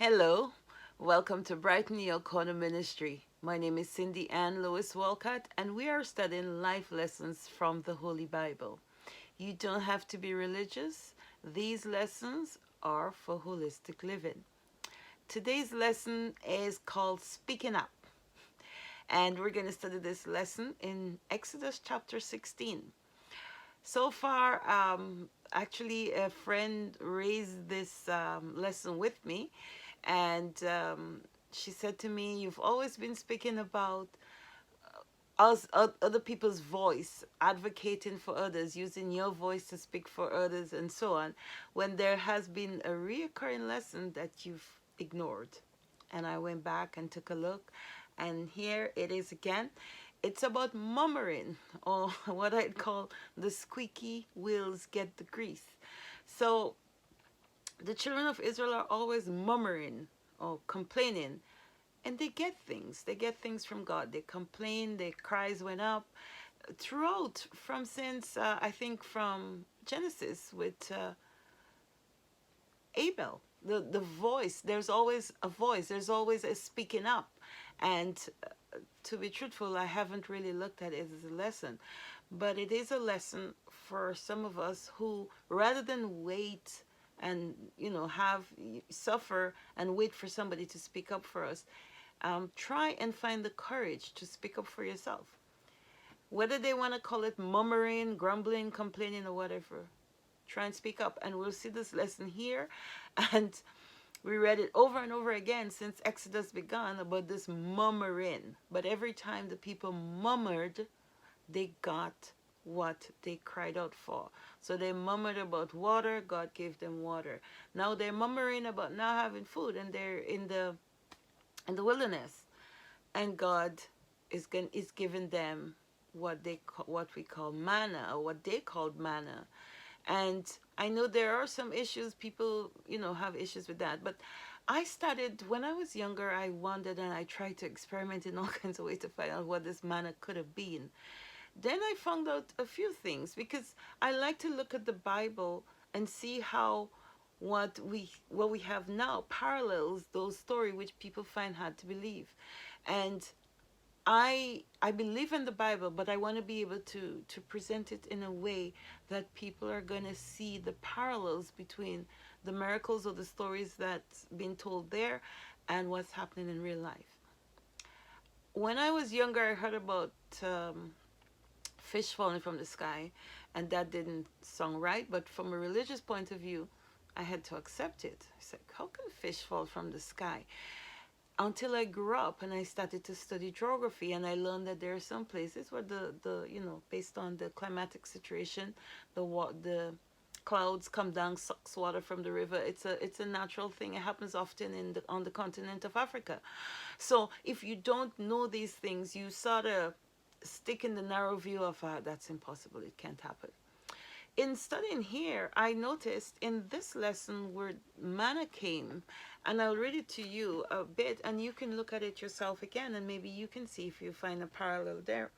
Hello, welcome to Brighton Your Corner Ministry. My name is Cindy Ann Lewis Walcott, and we are studying life lessons from the Holy Bible. You don't have to be religious, these lessons are for holistic living. Today's lesson is called Speaking Up, and we're going to study this lesson in Exodus chapter 16. So far, actually, a friend raised this lesson with me, and she said to me, "You've always been speaking about us, other people's voice, advocating for others, using your voice to speak for others, and so on, when there has been a reoccurring lesson that you've ignored." And I went back and took a look, and here it is again. It's about murmuring, or what I'd call the squeaky wheels get the grease. So the children of Israel are always murmuring or complaining, and they get things from God. They complain, their cries went up throughout, from since I think from Genesis with Abel. The voice, there's always a voice, there's always a speaking up. And to be truthful, I haven't really looked at it as a lesson, but it is a lesson for some of us who, rather than wait and have suffer and wait for somebody to speak up for us, try and find the courage to speak up for yourself. Whether they want to call it murmuring, grumbling, complaining, or whatever, try and speak up. And we'll see this lesson here. And we read it over and over again since Exodus began about this murmuring. But every time the people murmured, they got what they cried out for. So they murmured about water, God gave them water. Now they're murmuring about not having food, and they're in the wilderness, and God is giving them what we call manna, or what they called manna. And I know there are some issues, people have issues with that, but I started when I was younger. I wondered, and I tried to experiment in all kinds of ways to find out what this manna could have been. Then I found out a few things, because I like to look at the Bible and see how what we have now parallels those stories which people find hard to believe. And I believe in the Bible, but I want to be able to present it in a way that people are going to see the parallels between the miracles or the stories that's been told there and what's happening in real life. When I was younger, I heard about fish falling from the sky, and that didn't sound right. But from a religious point of view, I had to accept it. I said, how can fish fall from the sky? Until I grew up and I started to study geography, and I learned that there are some places where the based on the climatic situation, the clouds come down, sucks water from the river. It's a natural thing. It happens often on the continent of Africa. So if you don't know these things, you sort of stick in the narrow view of that's impossible, it can't happen. In studying here, I noticed in this lesson where manna came, and I'll read it to you a bit, and you can look at it yourself again, and maybe you can see if you find a parallel there.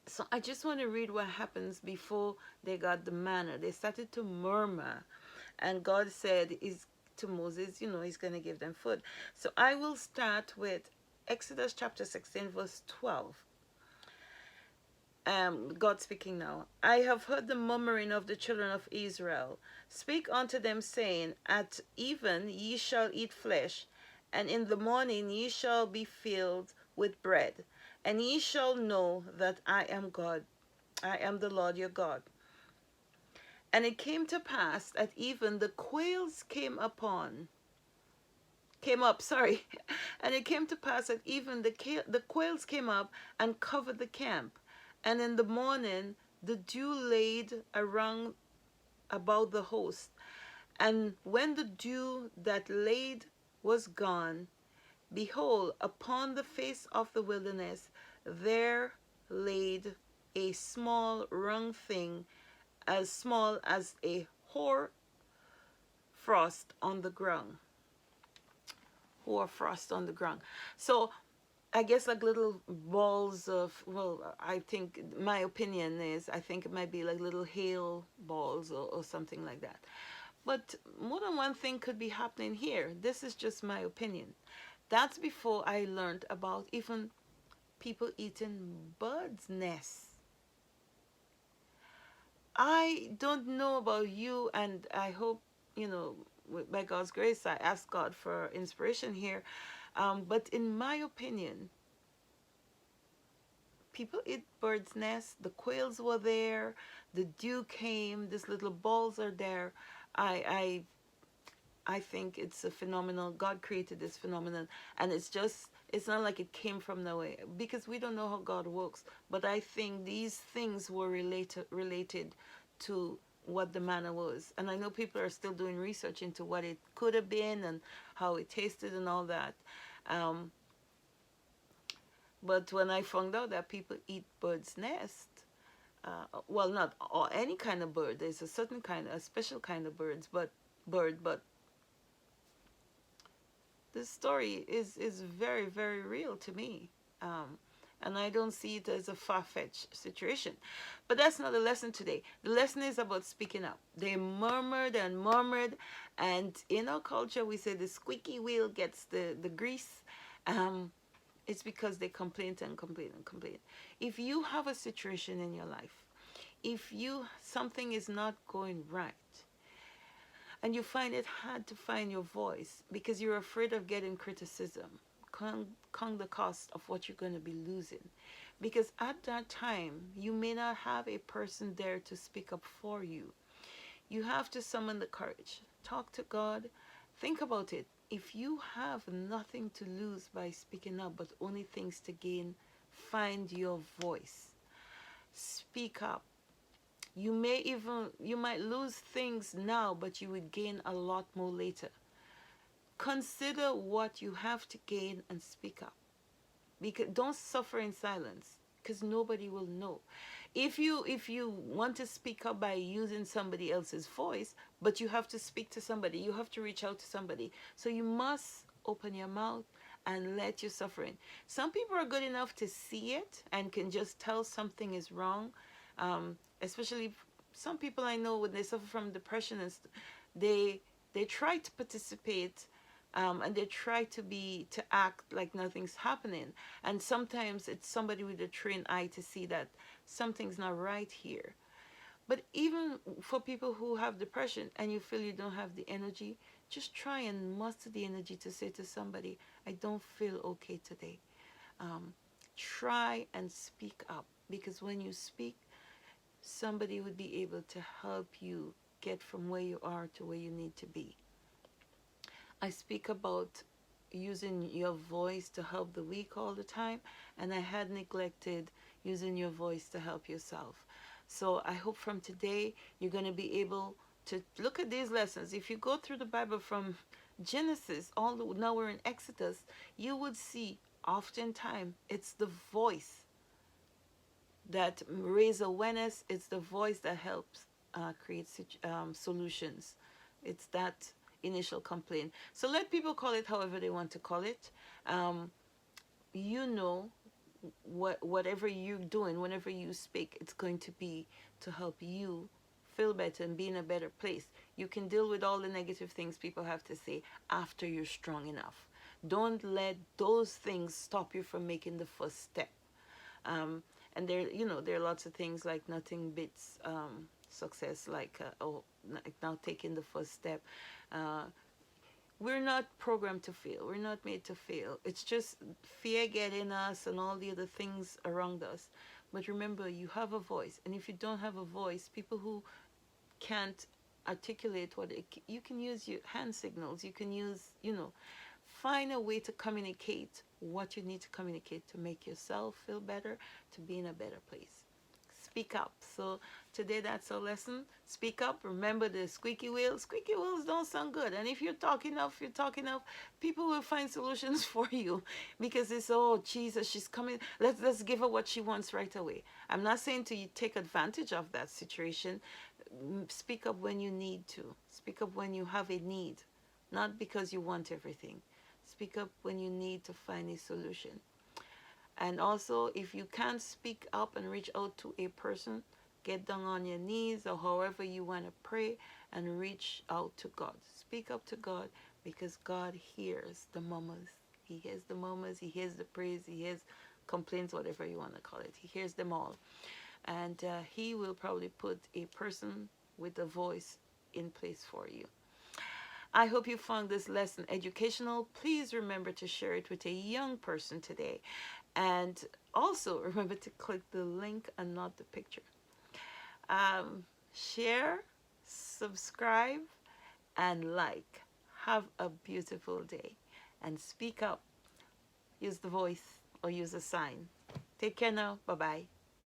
So I just want to read what happens before they got the manna. They started to murmur, and God said to Moses, he's going to give them food. So I will start with Exodus chapter 16, verse 12. God speaking now. I have heard the murmuring of the children of Israel. Speak unto them, saying, at even ye shall eat flesh, and in the morning ye shall be filled with bread, and ye shall know that I am God. I am the Lord your God. And it came to pass that even the quails came up, and it came to pass that even the quails came up and covered the camp. And in the morning the dew laid around about the host. And when the dew that laid was gone, behold, upon the face of the wilderness there laid a small round thing, as small as a hoar frost on the ground. Hoar frost on the ground. So I guess like little balls of, well, I think my opinion is I think it might be like little hail balls, or something like that. But more than one thing could be happening here. This is just my opinion. That's before I learned about even people eating birds' nests. I don't know about you, and I hope, by God's grace, I ask God for inspiration here. But in my opinion, people eat birds' nests. The quails were there. The dew came. These little balls are there. I I think it's a phenomenon. God created this phenomenon, and it's not like it came from nowhere because we don't know how God works. But I think these things were related to what the manna was. And I know people are still doing research into what it could have been and how it tasted and all that. Um, but when I found out that people eat birds' nest, well, not all, any kind of bird. There's a certain kind, a special kind of but this story is very very real to me, um, and I don't see it as a far-fetched situation. But that's not the lesson today. The lesson is about speaking up. They murmured and murmured, and in our culture we say the squeaky wheel gets the grease. um, it's because they complain and complain and complain. If you have a situation in your life, if you something is not going right, and you find it hard to find your voice because you're afraid of getting criticism, count the cost of what you're going to be losing. Because at that time, you may not have a person there to speak up for you. You have to summon the courage. Talk to God. Think about it. If you have nothing to lose by speaking up, but only things to gain, find your voice. Speak up. You might lose things now, but you will gain a lot more later. Consider what you have to gain and speak up. Because don't suffer in silence, because nobody will know. If you want to speak up by using somebody else's voice, but you have to speak to somebody, you have to reach out to somebody. So you must open your mouth and let your suffering. Some people are good enough to see it and can just tell something is wrong. Especially some people I know, when they suffer from depression and they they try to participate, and they try to act like nothing's happening. And sometimes it's somebody with a trained eye to see that something's not right here. But even for people who have depression and you feel you don't have the energy, just try and muster the energy to say to somebody, I don't feel okay today. um, Try and speak up, because when you speak, somebody would be able to help you get from where you are to where you need to be. I speak about using your voice to help the weak all the time, and I had neglected using your voice to help yourself. So I hope from today you're going to be able to look at these lessons. If you go through the Bible from Genesis all the now we're in Exodus, you would see oftentimes it's the voice that raise awareness. It's the voice that helps create solutions. It's that initial complaint. So let people call it however they want to call it. Um, you know, whatever you're doing, whenever you speak, it's going to be to help you feel better and be in a better place. You can deal with all the negative things people have to say after you're strong enough. Don't let those things stop you from making the first step. um, and there are lots of things like nothing beats success, like like now taking the first step. uh, we're not programmed to fail, we're not made to fail. It's just fear getting us and all the other things around us. But remember, you have a voice, and if you don't have a voice, people who can't articulate you can use your hand signals, you can use, find a way to communicate what you need to communicate to make yourself feel better, to be in a better place. Speak up. So today, that's our lesson. Speak up. Remember the squeaky wheels. Squeaky wheels don't sound good. And if you're talking enough, people will find solutions for you, because it's, oh Jesus, she's coming. Let's give her what she wants right away. I'm not saying to you take advantage of that situation. Speak up when you need to. Speak up when you have a need, not because you want everything. Speak up when you need to find a solution. And also, if you can't speak up and reach out to a person, Get down on your knees or however you want to pray and reach out to God. Speak up to God, because God hears the murmurs. He hears the murmurs, He hears the praise, He hears complaints, whatever you want to call it. He hears them all. And He will probably put a person with a voice in place for you. I hope you found this lesson educational. Please remember to share it with a young person today. And also remember to click the link and not the picture. Share, subscribe, and like. Have a beautiful day. And speak up. Use the voice or use a sign. Take care now. Bye-bye.